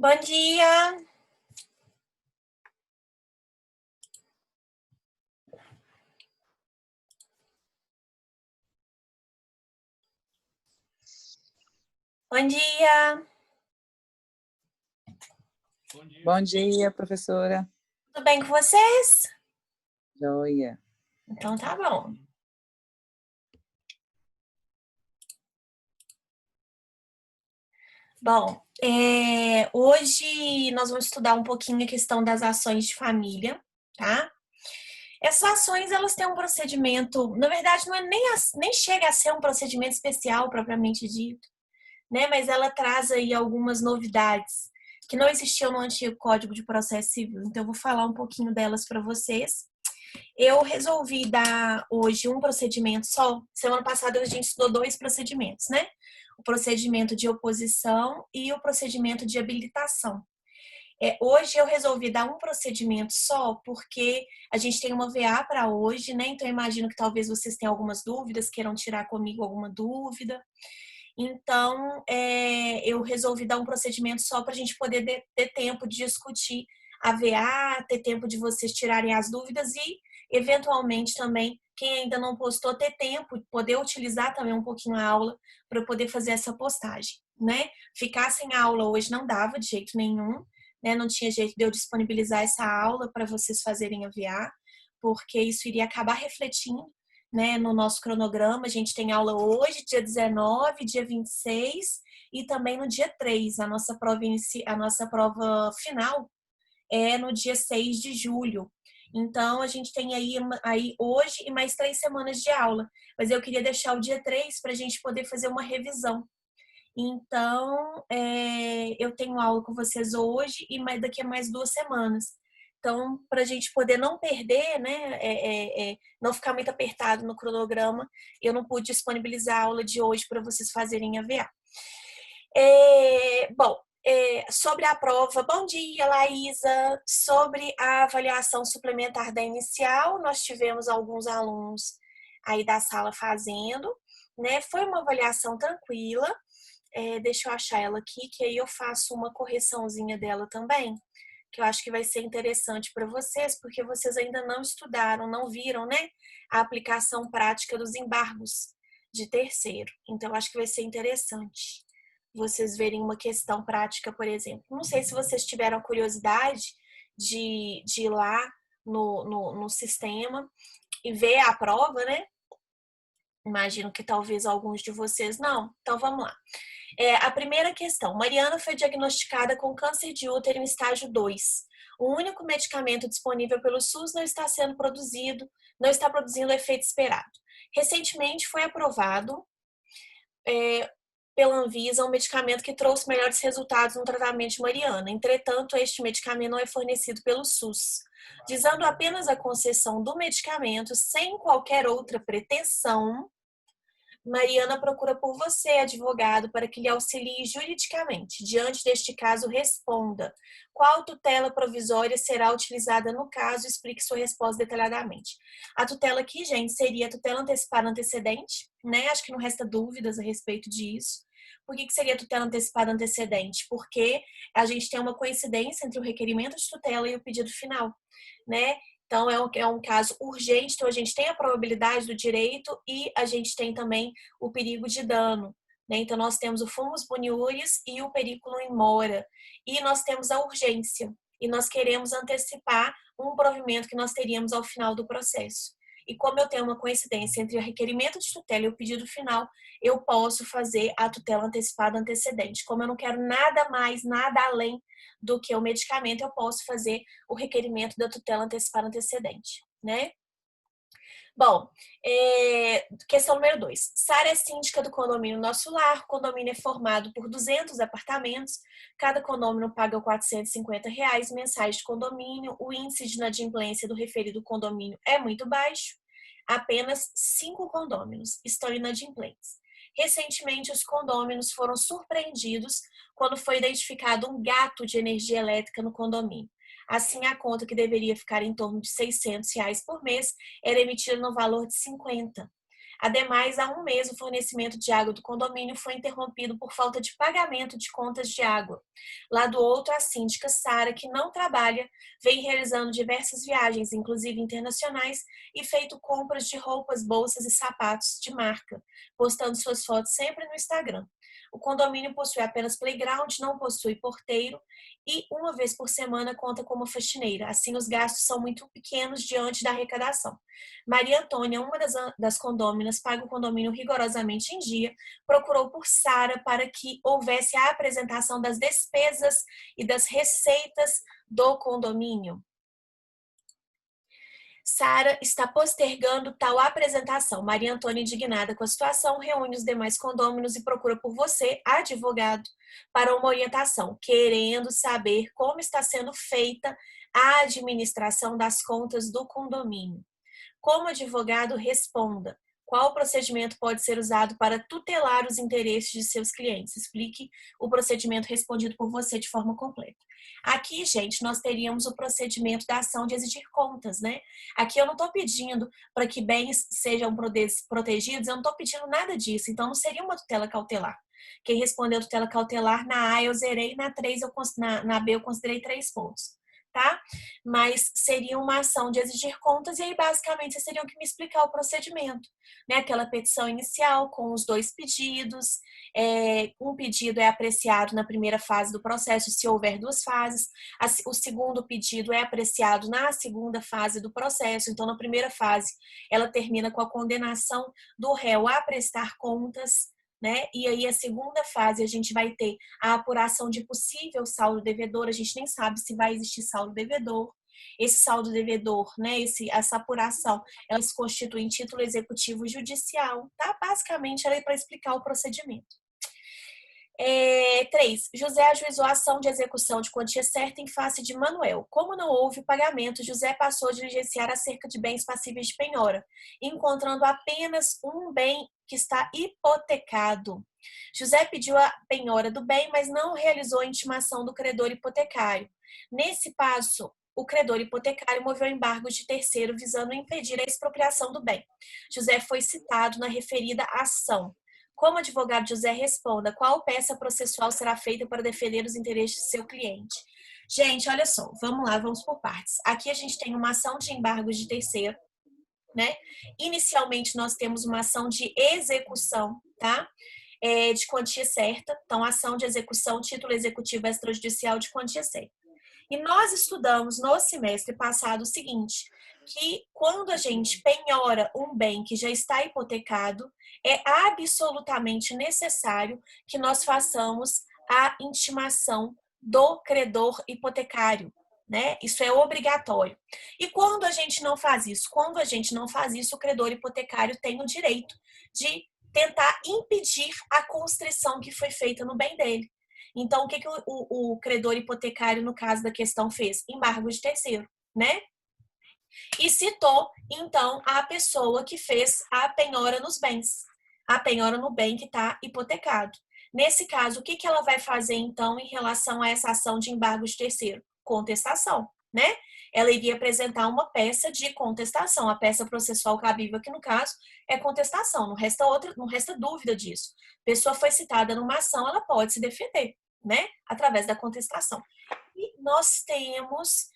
Bom dia! Bom dia! Bom dia, professora. Tudo bem com vocês? Joia. Então tá bom. Bom, hoje nós vamos estudar um pouquinho a questão das ações de família, tá? Essas ações, elas têm um procedimento, na verdade, não é nem chega a ser um procedimento especial propriamente dito, né? Mas ela traz aí algumas novidades que não existiam no antigo Código de Processo Civil. Então, eu vou falar um pouquinho delas para vocês. Eu resolvi dar hoje um procedimento só. Semana passada a gente estudou 2 procedimentos, né? O procedimento de oposição e o procedimento de habilitação. Hoje eu resolvi dar um procedimento só porque a gente tem uma VA para hoje, né? Então eu imagino que talvez vocês tenham algumas dúvidas, queiram tirar comigo alguma dúvida. Então eu resolvi dar um procedimento só para a gente poder ter tempo de discutir a VA, ter tempo de vocês tirarem as dúvidas e, eventualmente, também, quem ainda não postou, ter tempo, poder utilizar também um pouquinho a aula para poder fazer essa postagem, né? Ficar sem a aula hoje não dava de jeito nenhum, né? Não tinha jeito de eu disponibilizar essa aula para vocês fazerem a VA, porque isso iria acabar refletindo, né, no nosso cronograma. A gente tem aula hoje, dia 19, dia 26 e também no dia 3. A nossa prova final é no dia 6 de julho. Então, a gente tem aí hoje e mais 3 semanas de aula. Mas eu queria deixar o dia 3 para a gente poder fazer uma revisão. Então, eu tenho aula com vocês hoje e daqui a mais 2 semanas. Então, para a gente poder não perder, né, não ficar muito apertado no cronograma, eu não pude disponibilizar a aula de hoje para vocês fazerem a VA. Bom, sobre a prova, bom dia, Laísa. Sobre a avaliação suplementar da inicial, nós tivemos alguns alunos aí da sala fazendo, né? Foi uma avaliação tranquila. Deixa eu achar ela aqui, que aí eu faço uma correçãozinha dela também, que eu acho que vai ser interessante para vocês, porque vocês ainda não estudaram, não viram, né, a aplicação prática dos embargos de terceiro. Então, eu acho que vai ser interessante vocês verem uma questão prática, por exemplo. Não sei se vocês tiveram curiosidade de ir lá no sistema e ver a prova, né? Imagino que talvez alguns de vocês não. Então, vamos lá. A primeira questão. Mariana foi diagnosticada com câncer de útero em estágio 2. O único medicamento disponível pelo SUS não está sendo produzido, não está produzindo o efeito esperado. Recentemente foi aprovado pela Anvisa um medicamento que trouxe melhores resultados no tratamento de Mariana. Entretanto, este medicamento não é fornecido pelo SUS. Visando apenas a concessão do medicamento, sem qualquer outra pretensão, Mariana procura por você, advogado, para que lhe auxilie juridicamente. Diante deste caso, responda. Qual tutela provisória será utilizada no caso? Explique sua resposta detalhadamente. A tutela aqui, gente, seria a tutela antecipada antecedente, né? Acho que não resta dúvidas a respeito disso. Por que seria tutela antecipada antecedente? Porque a gente tem uma coincidência entre o requerimento de tutela e o pedido final, né? Então, é um caso urgente, então a gente tem a probabilidade do direito e a gente tem também o perigo de dano, né? Então, nós temos o fumus boniuris e o periculum in mora. E nós temos a urgência. E nós queremos antecipar um provimento que nós teríamos ao final do processo. E como eu tenho uma coincidência entre o requerimento de tutela e o pedido final, eu posso fazer a tutela antecipada antecedente. Como eu não quero nada mais, nada além do que o medicamento, eu posso fazer o requerimento da tutela antecipada antecedente, né? Bom, questão número 2. Sara é síndica do condomínio Nosso Lar. O condomínio é formado por 200 apartamentos. Cada condomínio paga R$ 450 mensais de condomínio. O índice de inadimplência do referido condomínio é muito baixo. Apenas 5 condôminos estão inadimplentes. Recentemente, os condôminos foram surpreendidos quando foi identificado um gato de energia elétrica no condomínio. Assim, a conta, que deveria ficar em torno de R$ 600 por mês, era emitida no valor de 50. Ademais, há um mês, o fornecimento de água do condomínio foi interrompido por falta de pagamento de contas de água. Lá do outro, a síndica Sara, que não trabalha, vem realizando diversas viagens, inclusive internacionais, e feito compras de roupas, bolsas e sapatos de marca, postando suas fotos sempre no Instagram. O condomínio possui apenas playground, não possui porteiro e uma vez por semana conta como faxineira. Assim, os gastos são muito pequenos diante da arrecadação. Maria Antônia, uma das condôminas, paga o condomínio rigorosamente em dia, procurou por Sara para que houvesse a apresentação das despesas e das receitas do condomínio. Sara está postergando tal apresentação. Maria Antônia, indignada com a situação, reúne os demais condôminos e procura por você, advogado, para uma orientação, querendo saber como está sendo feita a administração das contas do condomínio. Como advogado, responda. Qual procedimento pode ser usado para tutelar os interesses de seus clientes? Explique o procedimento respondido por você de forma completa. Aqui, gente, nós teríamos o procedimento da ação de exigir contas, né? Aqui eu não estou pedindo para que bens sejam protegidos, eu não estou pedindo nada disso, então não seria uma tutela cautelar. Quem respondeu tutela cautelar, na A eu zerei, na B eu considerei 3 pontos. Tá? Mas seria uma ação de exigir contas e aí basicamente vocês teriam que me explicar o procedimento, né? Aquela petição inicial com os 2 pedidos, um pedido é apreciado na primeira fase do processo, se houver 2 fases, o segundo pedido é apreciado na segunda fase do processo, então na primeira fase ela termina com a condenação do réu a prestar contas, né? E aí a segunda fase a gente vai ter a apuração de possível saldo devedor, a gente nem sabe se vai existir saldo devedor. Esse saldo devedor, né, essa apuração, ela se constitui em título executivo judicial, tá? Basicamente, ela é para explicar o procedimento. 3. José ajuizou a ação de execução de quantia certa em face de Manuel. Como não houve pagamento, José passou a diligenciar acerca de bens passíveis de penhora, encontrando apenas um bem que está hipotecado. José pediu a penhora do bem, mas não realizou a intimação do credor hipotecário. Nesse passo, o credor hipotecário moveu embargos de terceiro visando impedir a expropriação do bem. José foi citado na referida ação. Como advogado, José responda qual peça processual será feita para defender os interesses de seu cliente. Gente, olha só, vamos lá, vamos por partes. Aqui a gente tem uma ação de embargos de terceiro, né? Inicialmente nós temos uma ação de execução, tá? De quantia certa. Então, ação de execução, título executivo extrajudicial de quantia certa. E nós estudamos no semestre passado o seguinte, que quando a gente penhora um bem que já está hipotecado, é absolutamente necessário que nós façamos a intimação do credor hipotecário, né? Isso é obrigatório. E quando a gente não faz isso? Quando a gente não faz isso, o credor hipotecário tem o direito de tentar impedir a constrição que foi feita no bem dele. Então, o que o credor hipotecário, no caso da questão, fez? Embargo de terceiro, né? E citou, então, a pessoa que fez a penhora nos bens. A penhora no bem que está hipotecado. Nesse caso, o que ela vai fazer, então, em relação a essa ação de embargo de terceiro? Contestação, né? Ela iria apresentar uma peça de contestação. A peça processual cabível aqui, no caso, é contestação. Não resta dúvida disso. A pessoa foi citada numa ação, ela pode se defender, né? Através da contestação. E nós temos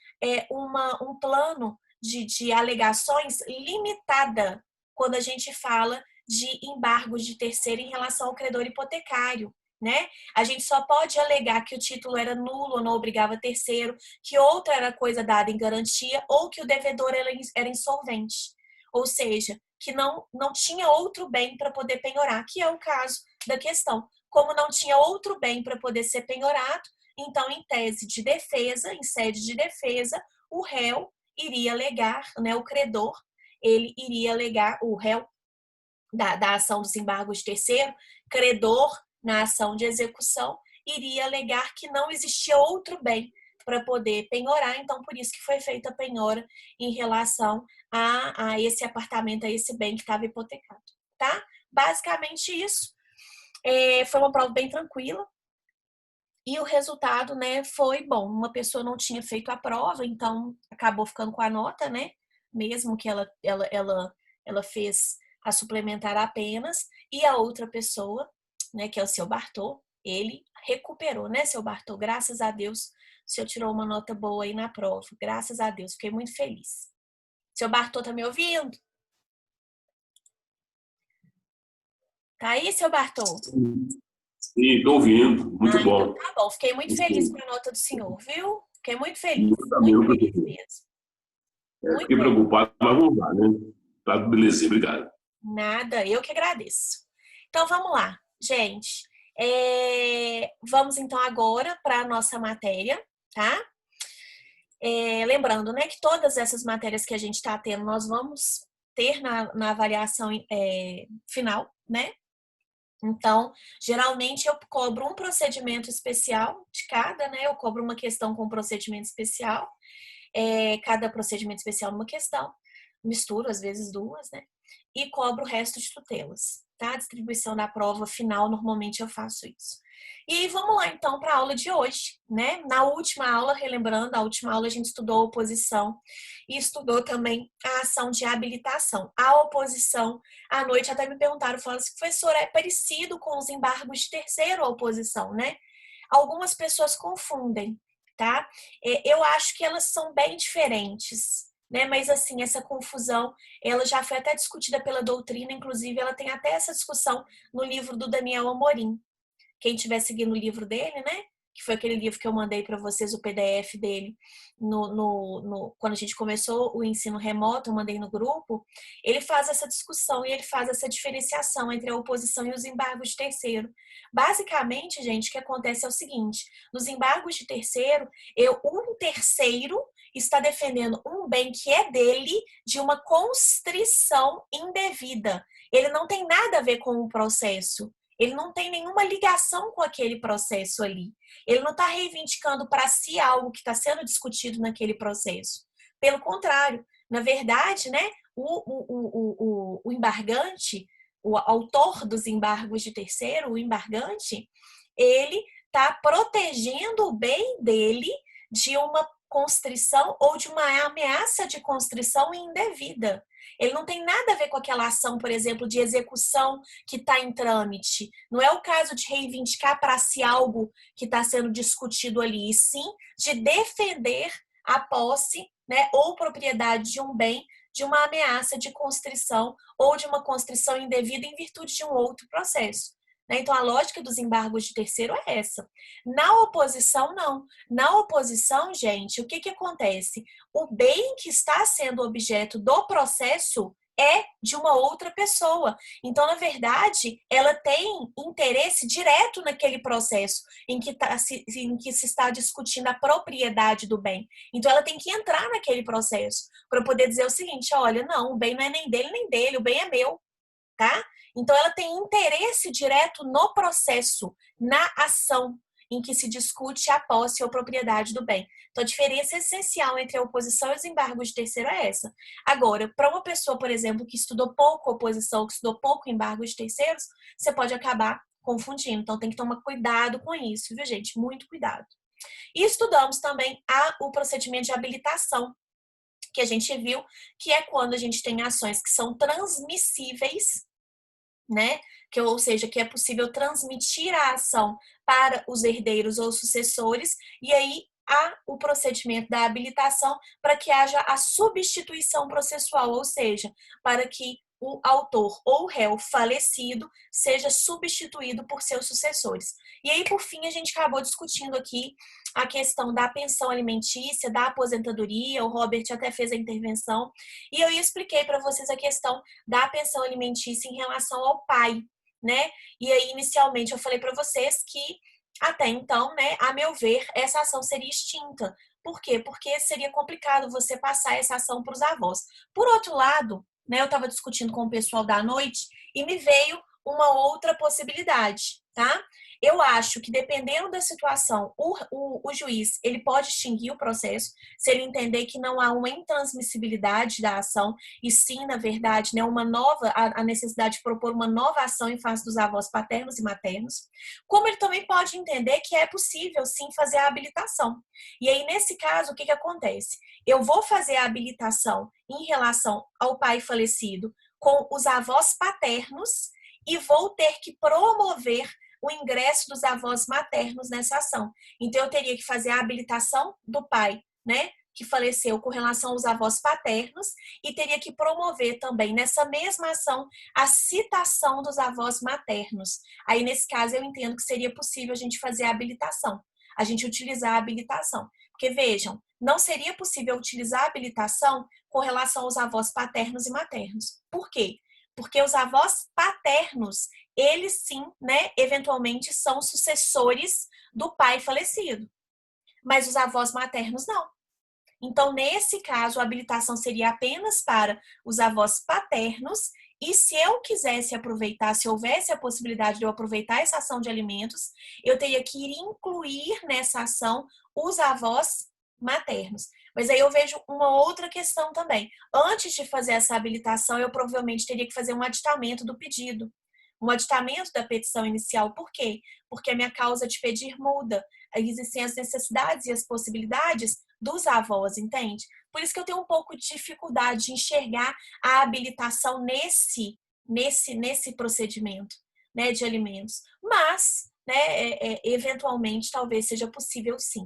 um plano de alegações limitada quando a gente fala de embargos de terceiro em relação ao credor hipotecário, né? A gente só pode alegar que o título era nulo ou não obrigava terceiro, que outra era coisa dada em garantia ou que o devedor era insolvente. Ou seja, que não tinha outro bem para poder penhorar, que é o caso da questão. Como não tinha outro bem para poder ser penhorado, então, em tese de defesa, em sede de defesa, o réu iria alegar, né, o credor, ele iria alegar, o réu da ação dos embargos de terceiro, credor na ação de execução, iria alegar que não existia outro bem para poder penhorar, então por isso que foi feita a penhora em relação a esse apartamento, a esse bem que estava hipotecado, tá? Basicamente isso. Foi uma prova bem tranquila. E o resultado, né, foi bom. Uma pessoa não tinha feito a prova, então acabou ficando com a nota, né? Mesmo que ela fez a suplementar apenas, e a outra pessoa, né, que é o seu Bartô, ele recuperou, né, seu Bartô? Graças a Deus, o senhor tirou uma nota boa aí na prova. Graças a Deus, fiquei muito feliz. Seu Bartô tá me ouvindo? Tá aí, seu Bartô? Sim, estou ouvindo. Muito Então bom. tá bom. Fiquei muito feliz com a nota do senhor, viu? Fiquei muito feliz. Eu também, Muito não feliz preocupo. mesmo. Muito Fiquei feliz. preocupado, mas vamos lá, né? Tá, beleza, obrigado. Nada, eu que agradeço. Então vamos lá, gente. Vamos então agora para a nossa matéria, tá? Lembrando, né, que todas essas matérias que a gente está tendo, nós vamos ter na avaliação final, né? Então, geralmente eu cobro um procedimento especial de cada, né? Eu cobro uma questão com um procedimento especial, cada procedimento especial numa questão, misturo às vezes duas, né? E cobro o resto de tutelas, tá? A distribuição da prova final, normalmente eu faço isso. E vamos lá então para a aula de hoje, né? Na última aula, relembrando, a última aula a gente estudou a oposição e estudou também a ação de habilitação. A oposição, à noite até me perguntaram, falaram assim, professor, é parecido com os embargos de terceiro a oposição, né? Algumas pessoas confundem, tá? Eu acho que elas são bem diferentes, né? Mas assim, essa confusão, ela já foi até discutida pela doutrina, inclusive ela tem até essa discussão no livro do Daniel Amorim. Quem estiver seguindo o livro dele, né? Que foi aquele livro que eu mandei para vocês, o PDF dele, quando a gente começou o ensino remoto, eu mandei no grupo, ele faz essa discussão e ele faz essa diferenciação entre a oposição e os embargos de terceiro. Basicamente, gente, o que acontece é o seguinte, nos embargos de terceiro, um terceiro está defendendo um bem que é dele de uma constrição indevida. Ele não tem nada a ver com o processo. Ele não tem nenhuma ligação com aquele processo ali. Ele não está reivindicando para si algo que está sendo discutido naquele processo. Pelo contrário, na verdade, né, o embargante, o autor dos embargos de terceiro, o embargante, ele está protegendo o bem dele de uma constrição ou de uma ameaça de constrição indevida. Ele não tem nada a ver com aquela ação, por exemplo, de execução que está em trâmite. Não é o caso de reivindicar para si algo que está sendo discutido ali, e sim de defender a posse, né, ou propriedade de um bem de uma ameaça de constrição ou de uma constrição indevida em virtude de um outro processo. Então, a lógica dos embargos de terceiro é essa. Na oposição, não. Na oposição, gente, o que acontece? O bem que está sendo objeto do processo é de uma outra pessoa. Então, na verdade, ela tem interesse direto naquele processo em que se está discutindo a propriedade do bem. Então, ela tem que entrar naquele processo para poder dizer o seguinte, olha, não, o bem não é nem dele nem dele, o bem é meu, tá? Então, ela tem interesse direto no processo, na ação em que se discute a posse ou propriedade do bem. Então, a diferença essencial entre a oposição e os embargos de terceiro é essa. Agora, para uma pessoa, por exemplo, que estudou pouco oposição, que estudou pouco embargos de terceiros, você pode acabar confundindo. Então, tem que tomar cuidado com isso, viu, gente? Muito cuidado. E estudamos também o procedimento de habilitação, que a gente viu que é quando a gente tem ações que são transmissíveis, né? Ou seja, que é possível transmitir a ação para os herdeiros ou sucessores, e aí há o procedimento da habilitação para que haja a substituição processual, ou seja, para que o autor ou o réu falecido seja substituído por seus sucessores. E aí, por fim, a gente acabou discutindo aqui a questão da pensão alimentícia, da aposentadoria, o Robert até fez a intervenção, e eu expliquei para vocês a questão da pensão alimentícia em relação ao pai, né? E aí, inicialmente, eu falei para vocês que, até então, né, a meu ver, essa ação seria extinta. Por quê? Porque seria complicado você passar essa ação para os avós. Por outro lado, né, eu estava discutindo com o pessoal da noite e me veio uma outra possibilidade, tá? Eu acho que, dependendo da situação, o juiz ele pode extinguir o processo se ele entender que não há uma intransmissibilidade da ação e sim, na verdade, né, a necessidade de propor uma nova ação em face dos avós paternos e maternos, como ele também pode entender que é possível, sim, fazer a habilitação. E aí, nesse caso, o que acontece? Eu vou fazer a habilitação em relação ao pai falecido com os avós paternos e vou ter que promover o ingresso dos avós maternos nessa ação. Então, eu teria que fazer a habilitação do pai, né, que faleceu com relação aos avós paternos e teria que promover também nessa mesma ação a citação dos avós maternos. Aí, nesse caso, eu entendo que seria possível a gente fazer a habilitação, a gente utilizar a habilitação. Porque, vejam, não seria possível utilizar a habilitação com relação aos avós paternos e maternos. Por quê? Porque os avós paternos, eles sim, né, eventualmente são sucessores do pai falecido. Mas os avós maternos não. Então, nesse caso, a habilitação seria apenas para os avós paternos e se eu quisesse aproveitar, se houvesse a possibilidade de eu aproveitar essa ação de alimentos, eu teria que incluir nessa ação os avós maternos. Mas aí eu vejo uma outra questão também. Antes de fazer essa habilitação, eu provavelmente teria que fazer um aditamento do pedido. Um aditamento da petição inicial. Por quê? Porque a minha causa de pedir muda. Existem as necessidades e as possibilidades dos avós, entende? Por isso que eu tenho um pouco de dificuldade de enxergar a habilitação nesse procedimento, né, de alimentos. Mas, né, eventualmente, talvez seja possível sim,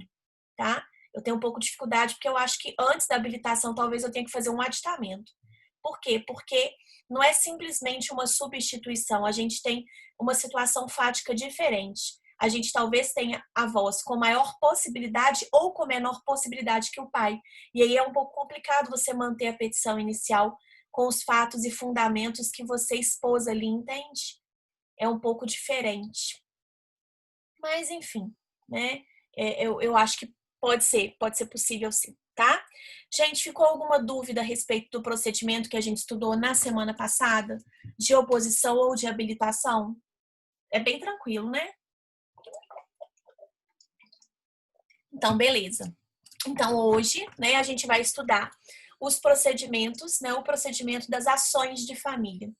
tá? Eu tenho um pouco de dificuldade porque eu acho que antes da habilitação talvez eu tenha que fazer um aditamento. Por quê? Porque não é simplesmente uma substituição, a gente tem uma situação fática diferente. A gente talvez tenha avós com maior possibilidade ou com menor possibilidade que o pai. E aí é um pouco complicado você manter a petição inicial com os fatos e fundamentos que você expôs ali, entende? É um pouco diferente. Mas, enfim, né? Eu acho que pode ser possível sim, tá? Gente, ficou alguma dúvida a respeito do procedimento que a gente estudou na semana passada? De oposição ou de habilitação? É bem tranquilo, né? Então, beleza. Então, hoje, né, a gente vai estudar os procedimentos, né, o procedimento das ações de família.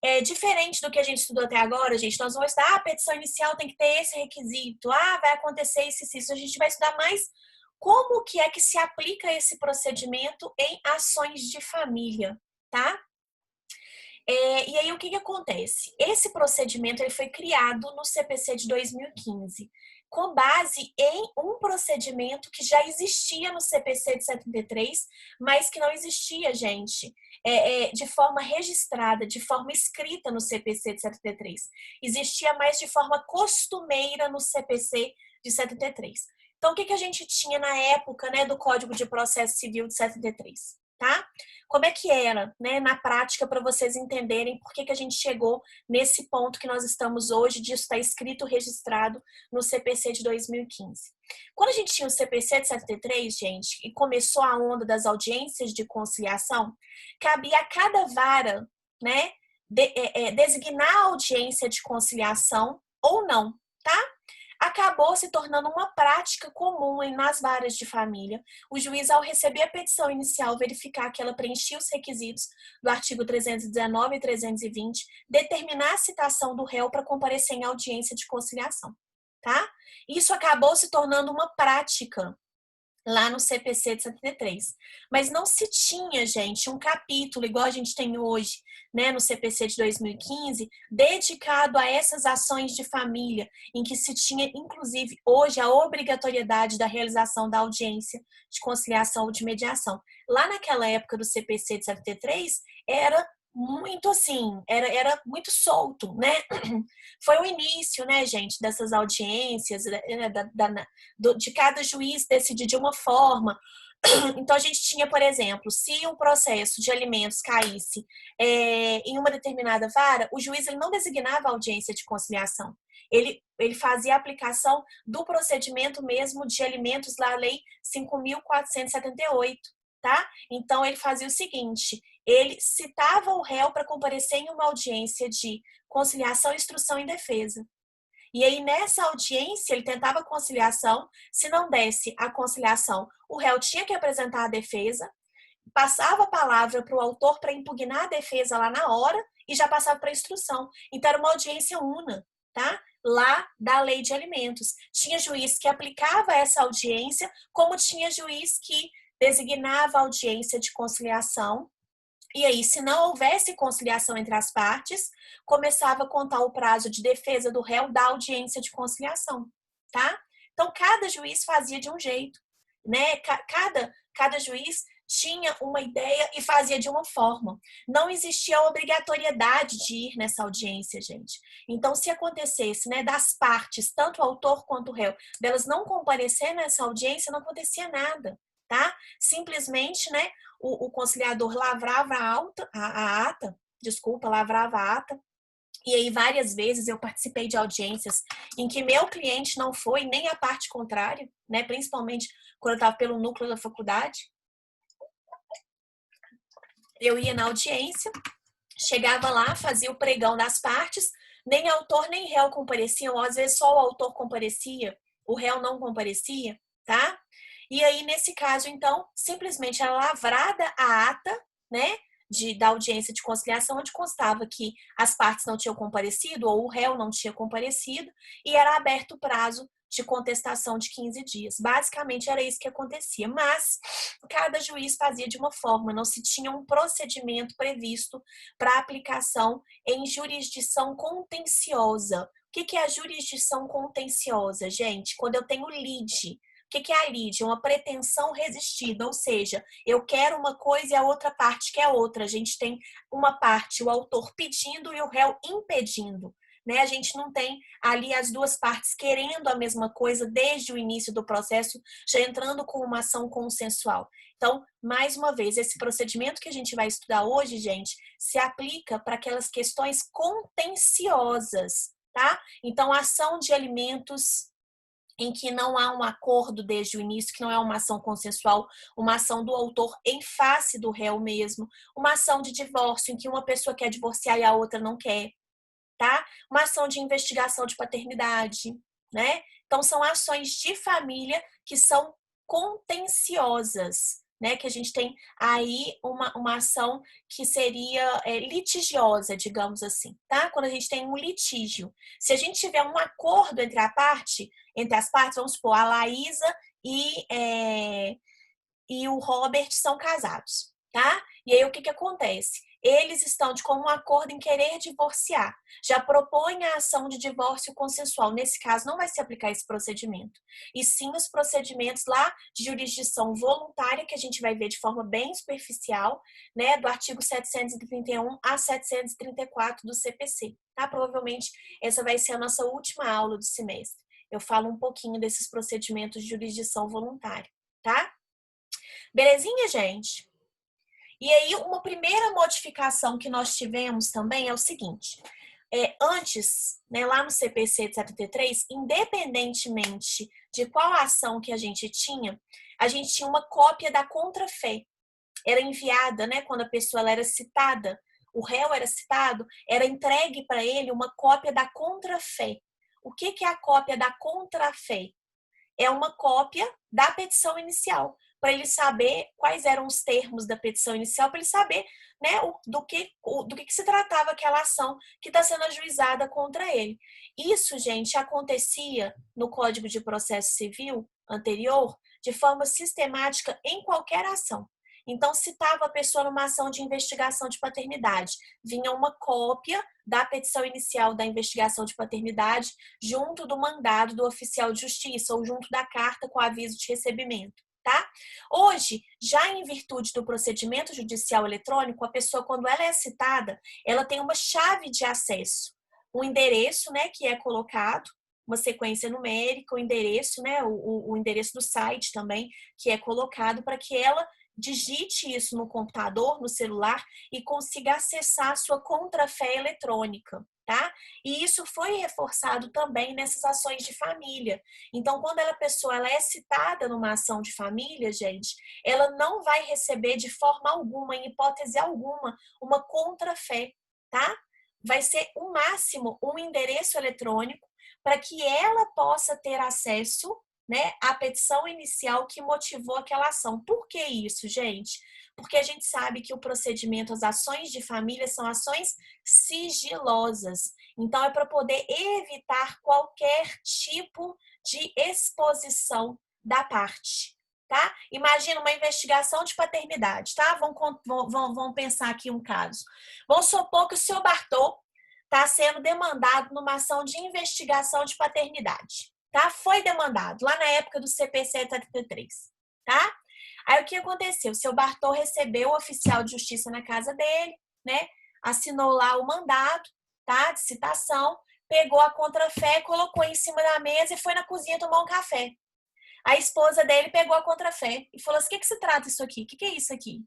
É diferente do que a gente estudou até agora, gente. Nós vamos estudar, a petição inicial tem que ter esse requisito, vai acontecer isso. A gente vai estudar mais como que é que se aplica esse procedimento em ações de família, tá? E aí, o que acontece? Esse procedimento ele foi criado no CPC de 2015, com base em um procedimento que já existia no CPC de 73, mas que não existia, gente, de forma registrada, de forma escrita no CPC de 73. Existia mais de forma costumeira no CPC de 73. Então, o que a gente tinha na época, né, do Código de Processo Civil de 73? Tá? Como é que era, né, na prática, para vocês entenderem por que a gente chegou nesse ponto que nós estamos hoje, disso está escrito, registrado no CPC de 2015. Quando a gente tinha o CPC de 73, gente, e começou a onda das audiências de conciliação, cabia a cada vara, né, designar a audiência de conciliação ou não, tá? Acabou se tornando uma prática comum nas varas de família. O juiz, ao receber a petição inicial, verificar que ela preenchia os requisitos do artigo 319 e 320, determinar a citação do réu para comparecer em audiência de conciliação, tá? Isso acabou se tornando uma prática lá no CPC de 73. Mas não se tinha, gente, um capítulo, igual a gente tem hoje, né, no CPC de 2015, dedicado a essas ações de família, em que se tinha, inclusive, hoje, a obrigatoriedade da realização da audiência de conciliação ou de mediação. Lá naquela época do CPC de 73, era muito assim, era muito solto, né? Foi o início, né, gente, dessas audiências, de cada juiz decidir de uma forma. Então, a gente tinha, por exemplo, se um processo de alimentos caísse em uma determinada vara, o juiz ele não designava a audiência de conciliação. Ele fazia a aplicação do procedimento mesmo de alimentos da Lei 5.478, tá? Então, ele fazia o seguinte, ele citava o réu para comparecer em uma audiência de conciliação, instrução e defesa. E aí, nessa audiência, ele tentava a conciliação. Se não desse a conciliação, o réu tinha que apresentar a defesa, passava a palavra para o autor para impugnar a defesa lá na hora e já passava para a instrução. Então, era uma audiência una, tá? Lá da lei de alimentos. Tinha juiz que aplicava essa audiência, como tinha juiz que designava a audiência de conciliação E aí, se não houvesse conciliação entre as partes, começava a contar o prazo de defesa do réu da audiência de conciliação, tá? Então, cada juiz fazia de um jeito, né? Cada juiz tinha uma ideia e fazia de uma forma. Não existia obrigatoriedade de ir nessa audiência, gente. Então, se acontecesse, né, das partes, tanto o autor quanto o réu, delas não comparecer nessa audiência, não acontecia nada, tá? Simplesmente, né, o conciliador lavrava a ata, lavrava a ata. E aí, várias vezes eu participei de audiências em que meu cliente não foi, nem a parte contrária, né? Principalmente quando eu estava pelo núcleo da faculdade. Eu ia na audiência, chegava lá, fazia o pregão das partes, nem autor nem réu compareciam, ou às vezes só o autor comparecia, o réu não comparecia, tá? E aí, nesse caso, então, simplesmente era lavrada a ata, né, da audiência de conciliação, onde constava que as partes não tinham comparecido ou o réu não tinha comparecido e era aberto o prazo de contestação de 15 dias. Basicamente, era isso que acontecia. Mas cada juiz fazia de uma forma, não se tinha um procedimento previsto para aplicação em jurisdição contenciosa. O que é a jurisdição contenciosa, gente? Quando eu tenho lide. O que é a lide? Uma pretensão resistida, ou seja, eu quero uma coisa e a outra parte quer outra. A gente tem uma parte, o autor pedindo e o réu impedindo. Né? A gente não tem ali as duas partes querendo a mesma coisa desde o início do processo, já entrando com uma ação consensual. Então, mais uma vez, esse procedimento que a gente vai estudar hoje, gente, se aplica para aquelas questões contenciosas, tá? Então, ação de alimentos em que não há um acordo desde o início, que não é uma ação consensual, uma ação do autor em face do réu mesmo, uma ação de divórcio em que uma pessoa quer divorciar e a outra não quer, tá? Uma ação de investigação de paternidade, né? Então, são ações de família que são contenciosas, né? Que a gente tem aí uma ação que seria litigiosa, digamos assim, tá? Quando a gente tem um litígio. Se a gente tiver um acordo entre as partes, vamos supor, a Laísa e o Robert são casados, tá? E aí o que acontece? Eles estão de comum acordo em querer divorciar. Já propõem a ação de divórcio consensual. Nesse caso, não vai se aplicar esse procedimento. E sim os procedimentos lá de jurisdição voluntária, que a gente vai ver de forma bem superficial, né? Do artigo 731 a 734 do CPC. Tá? Provavelmente essa vai ser a nossa última aula do semestre. Eu falo um pouquinho desses procedimentos de jurisdição voluntária, tá? Belezinha, gente? E aí, uma primeira modificação que nós tivemos também é o seguinte. Antes, né, lá no CPC de 73, independentemente de qual ação que a gente tinha uma cópia da contrafé. Era enviada, né, quando a pessoa ela era citada, o réu era citado, era entregue para ele uma cópia da contrafé. O que é a cópia da contrafé? É uma cópia da petição inicial, para ele saber quais eram os termos da petição inicial, para ele saber, né, do que se tratava aquela ação que está sendo ajuizada contra ele. Isso, gente, acontecia no Código de Processo Civil anterior de forma sistemática em qualquer ação. Então, se estava a pessoa numa ação de investigação de paternidade, vinha uma cópia da petição inicial da investigação de paternidade junto do mandado do oficial de justiça ou junto da carta com aviso de recebimento, tá? Hoje, já em virtude do procedimento judicial eletrônico, a pessoa, quando ela é citada, ela tem uma chave de acesso, um endereço, né, que é colocado, uma sequência numérica, o endereço, né, o endereço do site também, que é colocado para que ela digite isso no computador, no celular e consiga acessar a sua contrafé eletrônica, tá? E isso foi reforçado também nessas ações de família. Então, quando a pessoa ela é citada numa ação de família, gente, ela não vai receber de forma alguma, em hipótese alguma, uma contrafé, tá? Vai ser o máximo um endereço eletrônico para que ela possa ter acesso, né, a petição inicial que motivou aquela ação. Por que isso, gente? Porque a gente sabe que o procedimento, as ações de família são ações sigilosas. Então, é para poder evitar qualquer tipo de exposição da parte. tá? Imagina uma investigação de paternidade, tá? Vamos pensar aqui um caso. Vamos supor que o seu Bartô está sendo demandado numa ação de investigação de paternidade, tá? Foi demandado lá na época do CPC 73, tá? Aí o que aconteceu? O seu Bartô recebeu o oficial de justiça na casa dele, né? Assinou lá o mandado, tá? De citação, pegou a contrafé, colocou em cima da mesa e foi na cozinha tomar um café. A esposa dele pegou a contrafé e falou assim: o que se trata isso aqui? O que é isso aqui?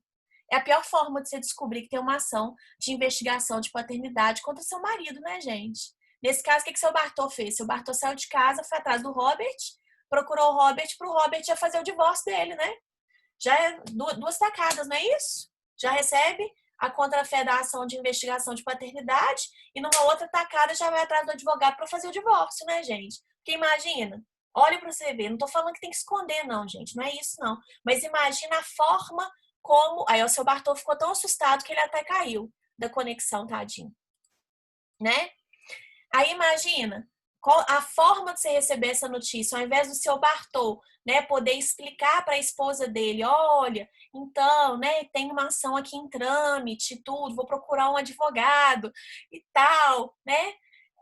É a pior forma de você descobrir que tem uma ação de investigação de paternidade contra seu marido, né, gente? Nesse caso, o que seu Bartô fez? Seu Bartô saiu de casa, foi atrás do Robert, procurou o Robert para o Robert já fazer o divórcio dele, né? Já é duas tacadas, não é isso? Já recebe a contrafé da ação de investigação de paternidade e numa outra tacada já vai atrás do advogado para fazer o divórcio, né, gente? Porque imagina, olha para você ver, não tô falando que tem que esconder, não, gente, não é isso, não. Mas imagina a forma como... Aí o seu Bartô ficou tão assustado que ele até caiu da conexão, tadinho. Né? Aí imagina a forma de você receber essa notícia, ao invés do seu Bartô, né, poder explicar para a esposa dele, olha, então, né, tem uma ação aqui em trâmite, tudo, vou procurar um advogado e tal, né?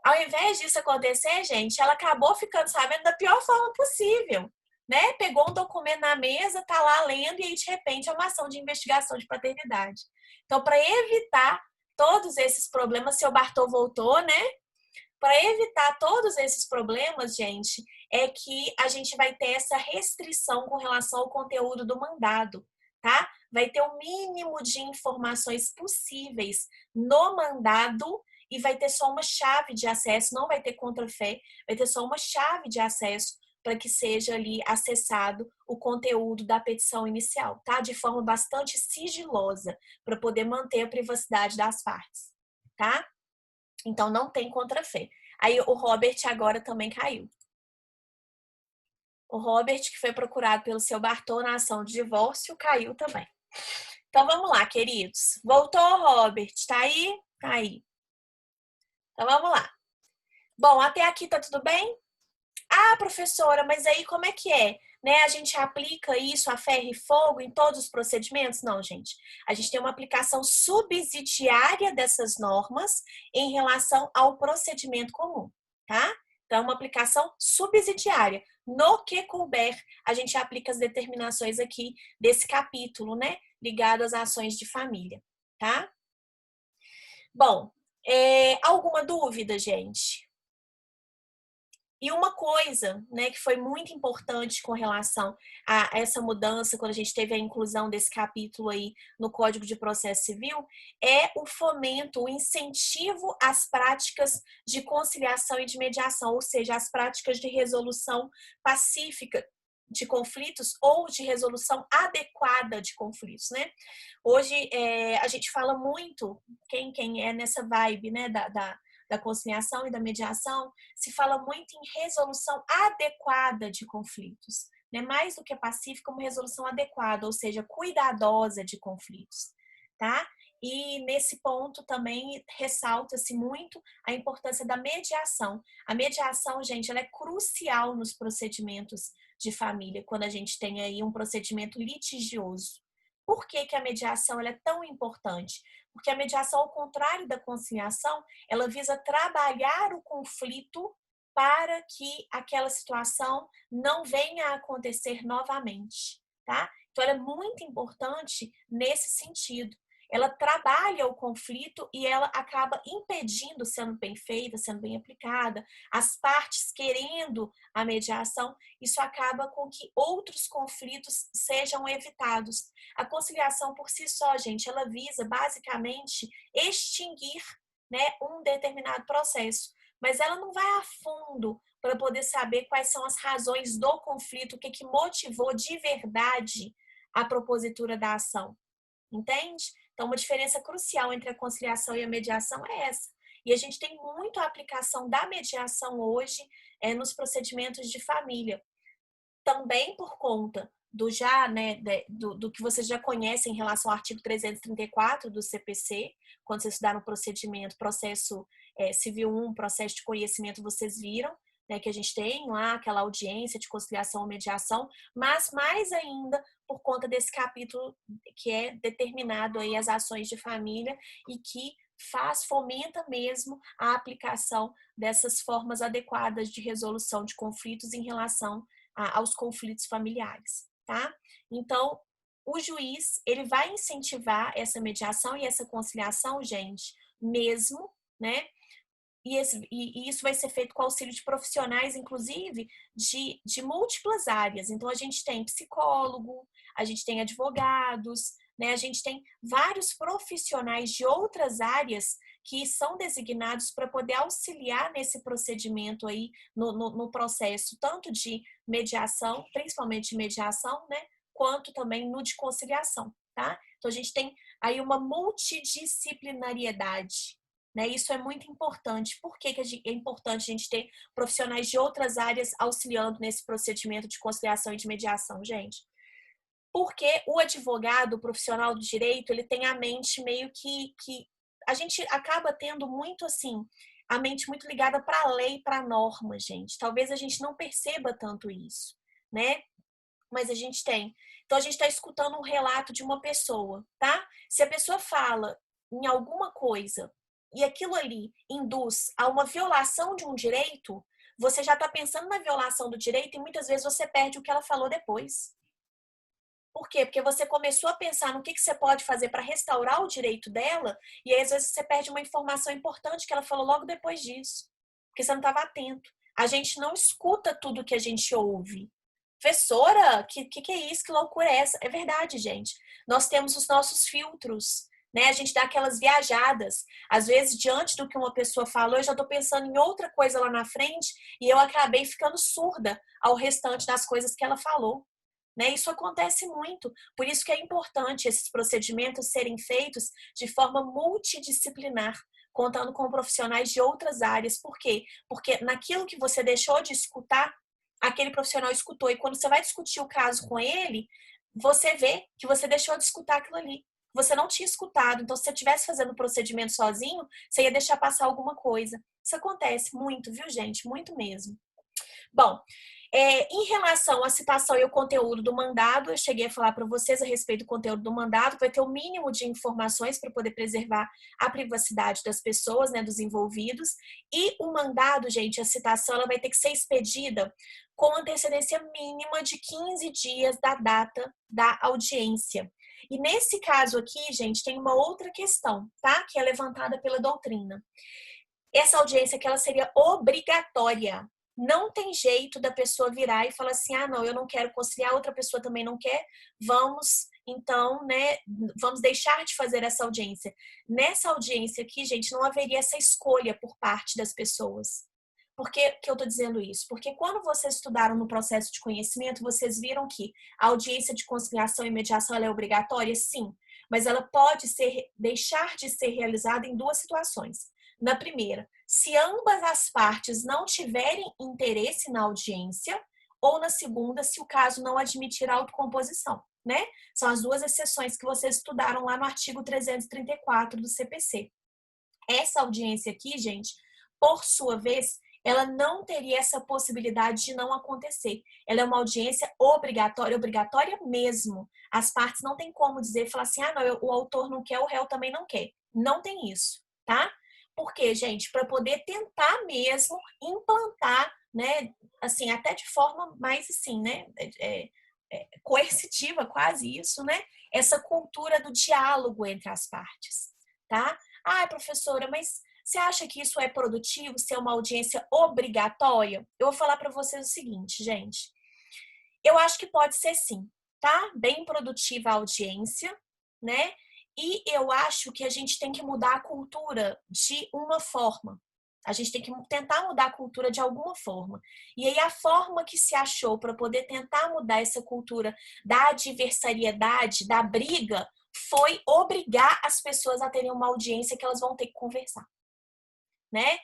Ao invés disso acontecer, gente, ela acabou ficando sabendo da pior forma possível, né? Pegou um documento na mesa, tá lá lendo e aí, de repente, é uma ação de investigação de paternidade. Então, para evitar todos esses problemas, seu Bartô voltou, né? Para evitar todos esses problemas, gente, é que a gente vai ter essa restrição com relação ao conteúdo do mandado, tá? Vai ter o mínimo de informações possíveis no mandado e vai ter só uma chave de acesso, não vai ter contrafé, vai ter só uma chave de acesso para que seja ali acessado o conteúdo da petição inicial, tá? De forma bastante sigilosa, para poder manter a privacidade das partes, tá? Então, não tem contrafé. Aí, o Robert agora também caiu. O Robert, que foi procurado pelo seu Bartô na ação de divórcio, caiu também. Então, vamos lá, queridos. Voltou, Robert? Tá aí? Tá aí. Então, vamos lá. Bom, até aqui tá tudo bem? Ah, professora, mas aí como é que é? Né? A gente aplica isso a ferro e fogo em todos os procedimentos? Não, gente. A gente tem uma aplicação subsidiária dessas normas em relação ao procedimento comum, tá? Então, é uma aplicação subsidiária. No que couber, a gente aplica as determinações aqui desse capítulo, né? Ligado às ações de família, tá? Bom, alguma dúvida, gente? E uma coisa, né, que foi muito importante com relação a essa mudança, quando a gente teve a inclusão desse capítulo aí no Código de Processo Civil, é o fomento, o incentivo às práticas de conciliação e de mediação, ou seja, as práticas de resolução pacífica de conflitos ou de resolução adequada de conflitos, né? Hoje a gente fala muito, quem é nessa vibe, né, da conciliação e da mediação, se fala muito em resolução adequada de conflitos, né? Mais do que pacífica, uma resolução adequada, ou seja, cuidadosa de conflitos, tá? E nesse ponto também ressalta-se muito a importância da mediação. A mediação, gente, ela é crucial nos procedimentos de família, quando a gente tem aí um procedimento litigioso. Por que que a mediação ela é tão importante? Porque a mediação, ao contrário da conciliação, ela visa trabalhar o conflito para que aquela situação não venha a acontecer novamente, tá? Então, ela é muito importante nesse sentido. Ela trabalha o conflito e ela acaba impedindo, sendo bem feita, sendo bem aplicada, as partes querendo a mediação, isso acaba com que outros conflitos sejam evitados. A conciliação por si só, gente, ela visa basicamente extinguir, né, um determinado processo, mas ela não vai a fundo para poder saber quais são as razões do conflito, o que motivou de verdade a propositura da ação. Entende? Então, uma diferença crucial entre a conciliação e a mediação é essa. E a gente tem muito a aplicação da mediação hoje nos procedimentos de família. Também por conta do já, né, do que vocês já conhecem em relação ao artigo 334 do CPC, quando vocês estudaram o procedimento, processo civil 1, processo de conhecimento, vocês viram, né, que a gente tem lá, aquela audiência de conciliação ou mediação, mas mais ainda por conta desse capítulo que é determinado aí as ações de família e que fomenta mesmo a aplicação dessas formas adequadas de resolução de conflitos em relação aos conflitos familiares, tá? Então, o juiz, ele vai incentivar essa mediação e essa conciliação, gente, mesmo, né? E isso vai ser feito com auxílio de profissionais, inclusive, de múltiplas áreas. Então, a gente tem psicólogo, a gente tem advogados, né? A gente tem vários profissionais de outras áreas que são designados para poder auxiliar nesse procedimento aí, no processo, tanto de mediação, principalmente de mediação, né? Quanto também no de conciliação, tá? Então, a gente tem aí uma multidisciplinariedade, né? Isso é muito importante. Por que é importante a gente ter profissionais de outras áreas auxiliando nesse procedimento de conciliação e de mediação, gente? Porque o advogado, o profissional do direito, ele tem a mente meio que a gente acaba tendo muito assim, a mente muito ligada para a lei, para a norma, gente. Talvez a gente não perceba tanto isso, né? Mas a gente tem. Então a gente está escutando um relato de uma pessoa, tá? Se a pessoa fala em alguma coisa e aquilo ali induz a uma violação de um direito, você já está pensando na violação do direito e muitas vezes você perde o que ela falou depois. Por quê? Porque você começou a pensar no que você pode fazer para restaurar o direito dela e aí às vezes você perde uma informação importante que ela falou logo depois disso, porque você não estava atento. A gente não escuta tudo que a gente ouve. Professora, que é isso? Que loucura é essa? É verdade, gente. Nós temos os nossos filtros, né? A gente dá aquelas viajadas. Às vezes, diante do que uma pessoa falou, eu já estou pensando em outra coisa lá na frente e eu acabei ficando surda ao restante das coisas que ela falou. Né? Isso acontece muito. Por isso que é importante esses procedimentos serem feitos de forma multidisciplinar, contando com profissionais de outras áreas. Por quê? Porque naquilo que você deixou de escutar, aquele profissional escutou. E quando você vai discutir o caso com ele, você vê que você deixou de escutar aquilo ali. Você não tinha escutado. Então, se você estivesse fazendo o procedimento sozinho, você ia deixar passar alguma coisa. Isso acontece muito, viu, gente? Muito mesmo. Bom, em relação à citação e o conteúdo do mandado, eu cheguei a falar para vocês a respeito do conteúdo do mandado, vai ter o mínimo de informações para poder preservar a privacidade das pessoas, né, dos envolvidos. E o mandado, gente, a citação, ela vai ter que ser expedida com antecedência mínima de 15 dias da data da audiência. E nesse caso aqui, gente, tem uma outra questão, tá? Que é levantada pela doutrina. Essa audiência que ela seria obrigatória. Não tem jeito da pessoa virar e falar assim, não, eu não quero conciliar, outra pessoa também não quer, vamos, então, né, vamos deixar de fazer essa audiência. Nessa audiência aqui, gente, não haveria essa escolha por parte das pessoas. Por que eu estou dizendo isso? Porque quando vocês estudaram no processo de conhecimento, vocês viram que a audiência de conciliação e mediação ela é obrigatória? Sim, mas ela pode deixar de ser realizada em duas situações. Na primeira, se ambas as partes não tiverem interesse na audiência, ou na segunda, se o caso não admitir autocomposição, né? São as duas exceções que vocês estudaram lá no artigo 334 do CPC. Essa audiência aqui, gente, por sua vez, ela não teria essa possibilidade de não acontecer. Ela é uma audiência obrigatória, obrigatória mesmo. As partes não têm como dizer, falar assim, não, o autor não quer, o réu também não quer. Não tem isso, tá? Por quê, gente? Para poder tentar mesmo implantar, né, assim, até de forma mais assim, né, coercitiva, quase isso, né, essa cultura do diálogo entre as partes, tá? Professora, mas você acha que isso é produtivo, ser uma audiência obrigatória? Eu vou falar para vocês o seguinte, gente. Eu acho que pode ser sim, tá? Bem produtiva a audiência, né? E eu acho que a gente tem que mudar a cultura de uma forma. A gente tem que tentar mudar a cultura de alguma forma. E aí a forma que se achou para poder tentar mudar essa cultura da adversariedade, da briga, foi obrigar as pessoas a terem uma audiência que elas vão ter que conversar, né?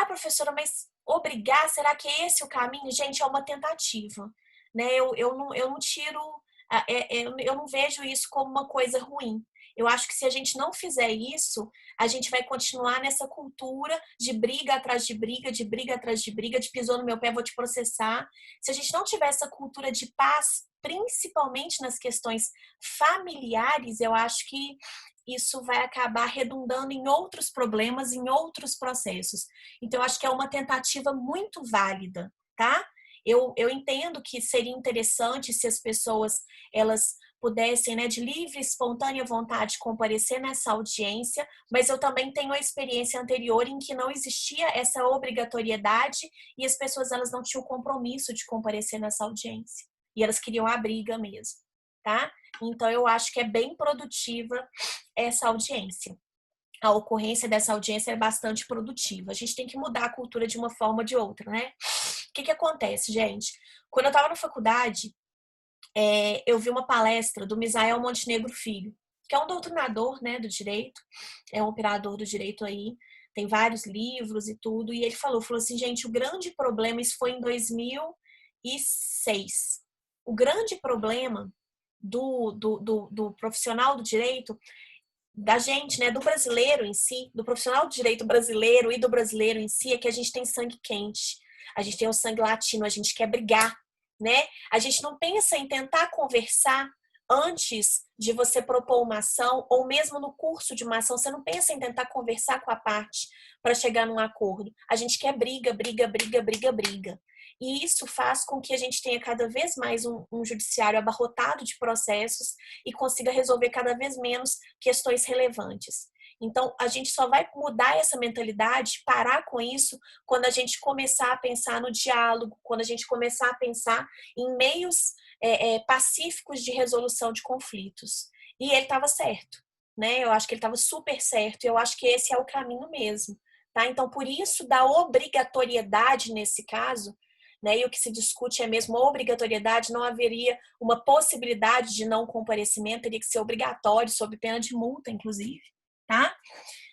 Professora, mas obrigar, será que é esse o caminho? Gente, é uma tentativa, né? Eu não tiro, eu não vejo isso como uma coisa ruim. Eu acho que se a gente não fizer isso, a gente vai continuar nessa cultura de briga atrás de briga, de briga atrás de briga, de pisou no meu pé, vou te processar. Se a gente não tiver essa cultura de paz, principalmente nas questões familiares, eu acho que isso vai acabar redundando em outros problemas, em outros processos. Então, eu acho que é uma tentativa muito válida, tá? Eu entendo que seria interessante se as pessoas, elas pudessem, né, de livre e espontânea vontade comparecer nessa audiência, mas eu também tenho a experiência anterior em que não existia essa obrigatoriedade e as pessoas, elas não tinham o compromisso de comparecer nessa audiência. E elas queriam a briga mesmo, tá? Então, eu acho que é bem produtiva essa audiência. A ocorrência dessa audiência é bastante produtiva. A gente tem que mudar a cultura de uma forma ou de outra, né? O que acontece, gente? Quando eu estava na faculdade, eu vi uma palestra do Misael Montenegro Filho, que é um doutrinador, né, do direito, é um operador do direito aí, tem vários livros e tudo, e ele falou assim, gente, o grande problema, isso foi em 2006, o grande problema do profissional do direito, da gente, né, do brasileiro em si, do profissional do direito brasileiro e do brasileiro em si, é que a gente tem sangue quente, a gente tem o sangue latino, a gente quer brigar, né? A gente não pensa em tentar conversar antes de você propor uma ação, ou mesmo no curso de uma ação, você não pensa em tentar conversar com a parte para chegar num acordo. A gente quer briga, briga, briga, briga, briga. E isso faz com que a gente tenha cada vez mais um judiciário abarrotado de processos e consiga resolver cada vez menos questões relevantes. Então, a gente só vai mudar essa mentalidade, parar com isso, quando a gente começar a pensar no diálogo, quando a gente começar a pensar em meios pacíficos de resolução de conflitos. E ele estava certo, né? Eu acho que ele estava super certo, e eu acho que esse é o caminho mesmo, tá? Então, por isso, da obrigatoriedade nesse caso, né, e o que se discute é mesmo a obrigatoriedade, não haveria uma possibilidade de não comparecimento, teria que ser obrigatório, sob pena de multa, inclusive, tá?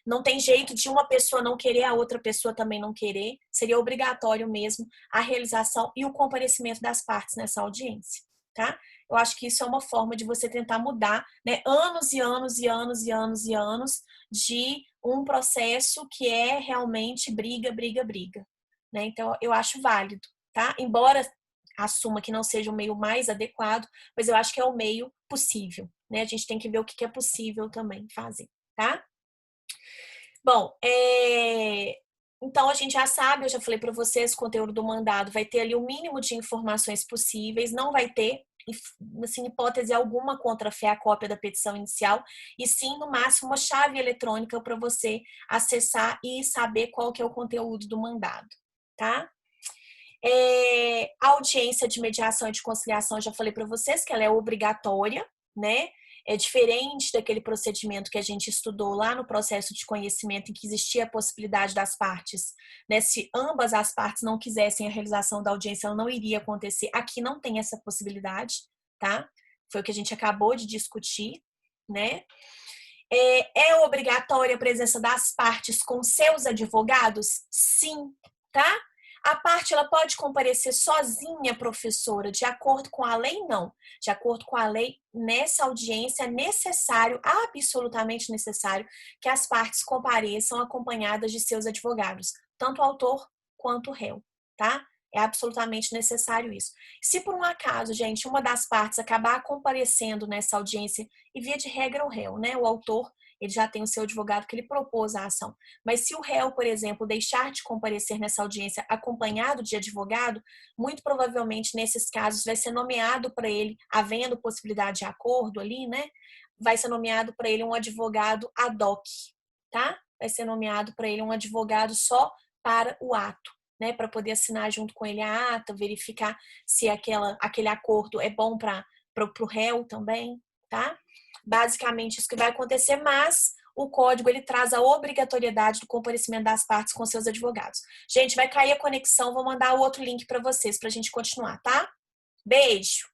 Não tem jeito de uma pessoa não querer, a outra pessoa também não querer, seria obrigatório mesmo a realização e o comparecimento das partes nessa audiência, tá? Eu acho que isso é uma forma de você tentar mudar, né, anos e anos e anos e anos e anos de um processo que é realmente briga, briga, briga, né? Então, eu acho válido, tá? Embora assuma que não seja o meio mais adequado, mas eu acho que é o meio possível, né? A gente tem que ver o que é possível também fazer, tá? Bom, então a gente já sabe, eu já falei para vocês, o conteúdo do mandado vai ter ali o mínimo de informações possíveis, não vai ter, assim, hipótese alguma contra a fé a cópia da petição inicial, e sim, no máximo, uma chave eletrônica para você acessar e saber qual que é o conteúdo do mandado, tá? A audiência de mediação e de conciliação, eu já falei para vocês que ela é obrigatória, né? É diferente daquele procedimento que a gente estudou lá no processo de conhecimento, em que existia a possibilidade das partes, né? Se ambas as partes não quisessem a realização da audiência, ela não iria acontecer. Aqui não tem essa possibilidade, tá? Foi o que a gente acabou de discutir, né? É obrigatória a presença das partes com seus advogados? Sim, tá? A parte, ela pode comparecer sozinha, professora, de acordo com a lei? Não. De acordo com a lei, nessa audiência é necessário, absolutamente necessário, que as partes compareçam acompanhadas de seus advogados, tanto o autor quanto o réu, tá? É absolutamente necessário isso. Se por um acaso, gente, uma das partes acabar comparecendo nessa audiência, e via de regra o réu, né? O autor, ele já tem o seu advogado que ele propôs a ação. Mas se o réu, por exemplo, deixar de comparecer nessa audiência acompanhado de advogado, muito provavelmente nesses casos vai ser nomeado para ele, havendo possibilidade de acordo ali, né? Vai ser nomeado para ele um advogado ad hoc, tá? Vai ser nomeado para ele um advogado só para o ato, né? Para poder assinar junto com ele a ata, verificar se aquele acordo é bom para o réu também, tá? Basicamente isso que vai acontecer, mas o código ele traz a obrigatoriedade do comparecimento das partes com seus advogados. Gente, vai cair a conexão, vou mandar o outro link para vocês, para a gente continuar, tá? Beijo!